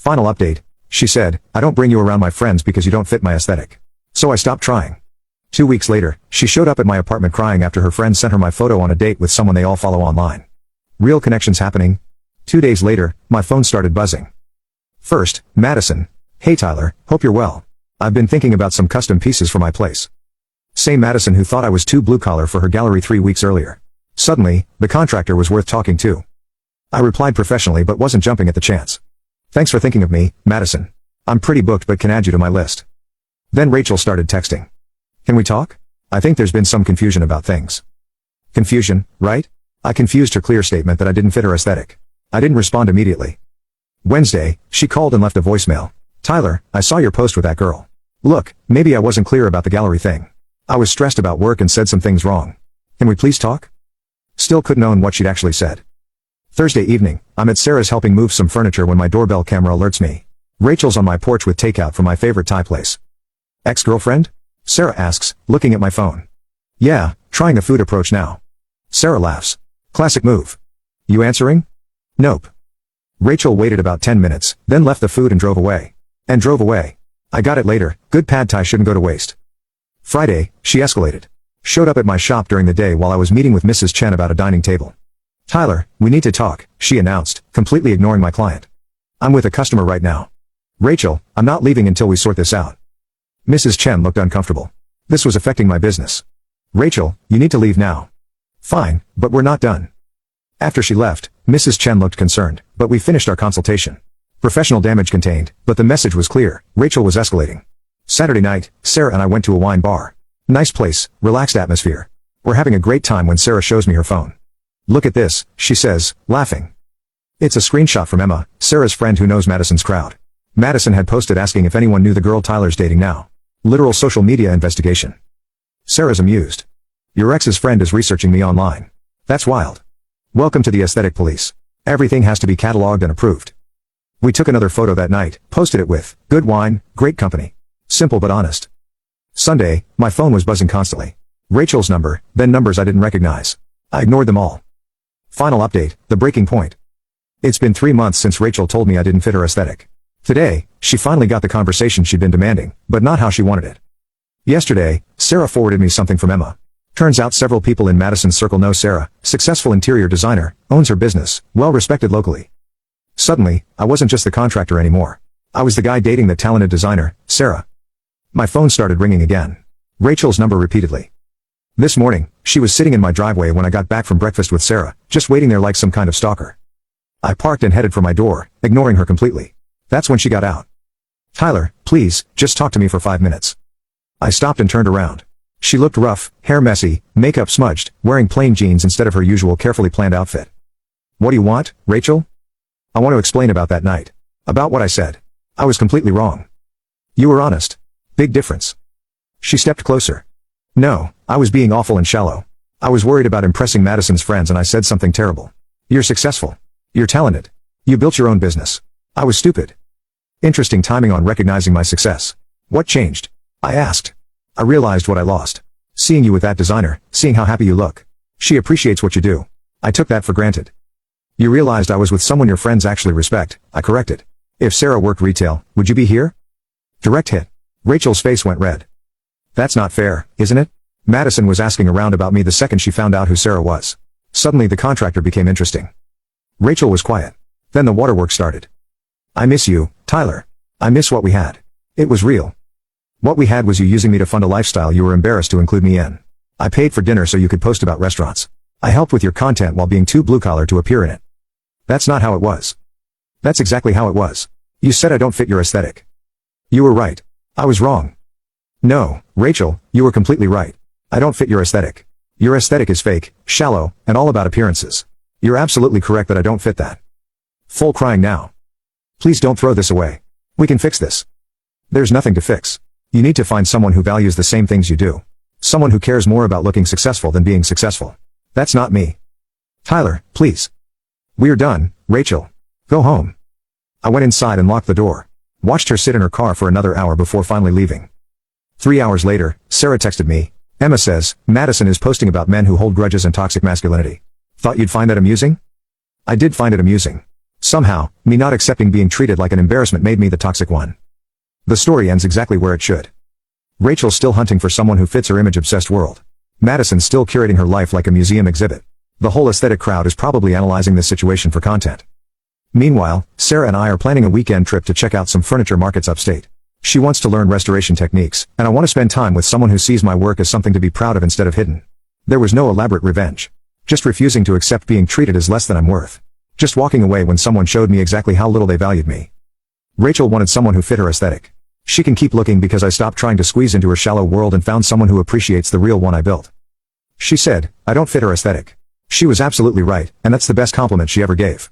Final update. She said, I don't bring you around my friends because you don't fit my aesthetic. So I stopped trying. 2 weeks later, she showed up at my apartment crying after her friends sent her my photo on a date with someone they all follow online. Real connections happening. 2 days later, my phone started buzzing. First, Madison. Hey Tyler, hope you're well. I've been thinking about some custom pieces for my place. Same Madison who thought I was too blue collar for her gallery 3 weeks earlier. Suddenly, the contractor was worth talking to. I replied professionally but wasn't jumping at the chance. Thanks for thinking of me, Madison. I'm pretty booked but can add you to my list. Then Rachel started texting. Can we talk? I think there's been some confusion about things. Confusion, right? I confused her clear statement that I didn't fit her aesthetic. I didn't respond immediately. Wednesday, she called and left a voicemail. Tyler, I saw your post with that girl. Look, maybe I wasn't clear about the gallery thing. I was stressed about work and said some things wrong. Can we please talk? Still couldn't own what she'd actually said. Thursday evening, I'm at Sarah's helping move some furniture when my doorbell camera alerts me. Rachel's on my porch with takeout from my favorite Thai place. Ex-girlfriend? Sarah asks, looking at my phone. Yeah, trying a food approach now. Sarah laughs. Classic move. You answering? Nope. Rachel waited about 10 minutes, then left the food and drove away. I got it later, good pad thai shouldn't go to waste. Friday, she escalated. Showed up at my shop during the day while I was meeting with Mrs. Chen about a dining table. Tyler, we need to talk, she announced, completely ignoring my client. I'm with a customer right now. Rachel, I'm not leaving until we sort this out. Mrs. Chen looked uncomfortable. This was affecting my business. Rachel, you need to leave now. Fine, but we're not done. After she left, Mrs. Chen looked concerned, but we finished our consultation. Professional damage contained, but the message was clear, Rachel was escalating. Saturday night, Sarah and I went to a wine bar. Nice place, relaxed atmosphere. We're having a great time when Sarah shows me her phone. Look at this, she says, laughing. It's a screenshot from Emma, Sarah's friend who knows Madison's crowd. Madison had posted asking if anyone knew the girl Tyler's dating now. Literal social media investigation. Sarah's amused. Your ex's friend is researching me online. That's wild. Welcome to the aesthetic police. Everything has to be cataloged and approved. We took another photo that night, posted it with, good wine, great company. Simple but honest. Sunday, my phone was buzzing constantly. Rachel's number, then numbers I didn't recognize. I ignored them all. Final update, the breaking point. It's been 3 months since Rachel told me I didn't fit her aesthetic. Today, she finally got the conversation she'd been demanding, but not how she wanted it. Yesterday, Sarah forwarded me something from Emma. Turns out several people in Madison's circle know Sarah, successful interior designer, owns her business, well respected locally. Suddenly, I wasn't just the contractor anymore. I was the guy dating the talented designer, Sarah. My phone started ringing again. Rachel's number repeatedly. This morning, she was sitting in my driveway when I got back from breakfast with Sarah, just waiting there like some kind of stalker. I parked and headed for my door, ignoring her completely. That's when she got out. Tyler, please, just talk to me for 5 minutes. I stopped and turned around. She looked rough, hair messy, makeup smudged, wearing plain jeans instead of her usual carefully planned outfit. What do you want, Rachel? I want to explain about that night. About what I said. I was completely wrong. You were honest. Big difference. She stepped closer. No, I was being awful and shallow. I was worried about impressing Madison's friends and I said something terrible. You're successful. You're talented. You built your own business. I was stupid. Interesting timing on recognizing my success. What changed? I asked. I realized what I lost. Seeing you with that designer, seeing how happy you look. She appreciates what you do. I took that for granted. You realized I was with someone your friends actually respect, I corrected. If Sarah worked retail, would you be here? Direct hit. Rachel's face went red. That's not fair, isn't it? Madison was asking around about me the second she found out who Sarah was. Suddenly the contractor became interesting. Rachel was quiet. Then the waterworks started. I miss you, Tyler. I miss what we had. It was real. What we had was you using me to fund a lifestyle you were embarrassed to include me in. I paid for dinner so you could post about restaurants. I helped with your content while being too blue-collar to appear in it. That's not how it was. That's exactly how it was. You said I don't fit your aesthetic. You were right. I was wrong. No, Rachel, you were completely right. I don't fit your aesthetic. Your aesthetic is fake, shallow, and all about appearances. You're absolutely correct that I don't fit that. Full crying now. Please don't throw this away. We can fix this. There's nothing to fix. You need to find someone who values the same things you do. Someone who cares more about looking successful than being successful. That's not me. Tyler, please. We're done, Rachel. Go home. I went inside and locked the door. Watched her sit in her car for another hour before finally leaving. 3 hours later, Sarah texted me. Emma says, Madison is posting about men who hold grudges and toxic masculinity. Thought you'd find that amusing? I did find it amusing. Somehow, me not accepting being treated like an embarrassment made me the toxic one. The story ends exactly where it should. Rachel's still hunting for someone who fits her image-obsessed world. Madison's still curating her life like a museum exhibit. The whole aesthetic crowd is probably analyzing this situation for content. Meanwhile, Sarah and I are planning a weekend trip to check out some furniture markets upstate. She wants to learn restoration techniques, and I want to spend time with someone who sees my work as something to be proud of instead of hidden. There was no elaborate revenge. Just refusing to accept being treated as less than I'm worth. Just walking away when someone showed me exactly how little they valued me. Rachel wanted someone who fit her aesthetic. She can keep looking because I stopped trying to squeeze into her shallow world and found someone who appreciates the real one I built. She said, I don't fit her aesthetic. She was absolutely right, and that's the best compliment she ever gave.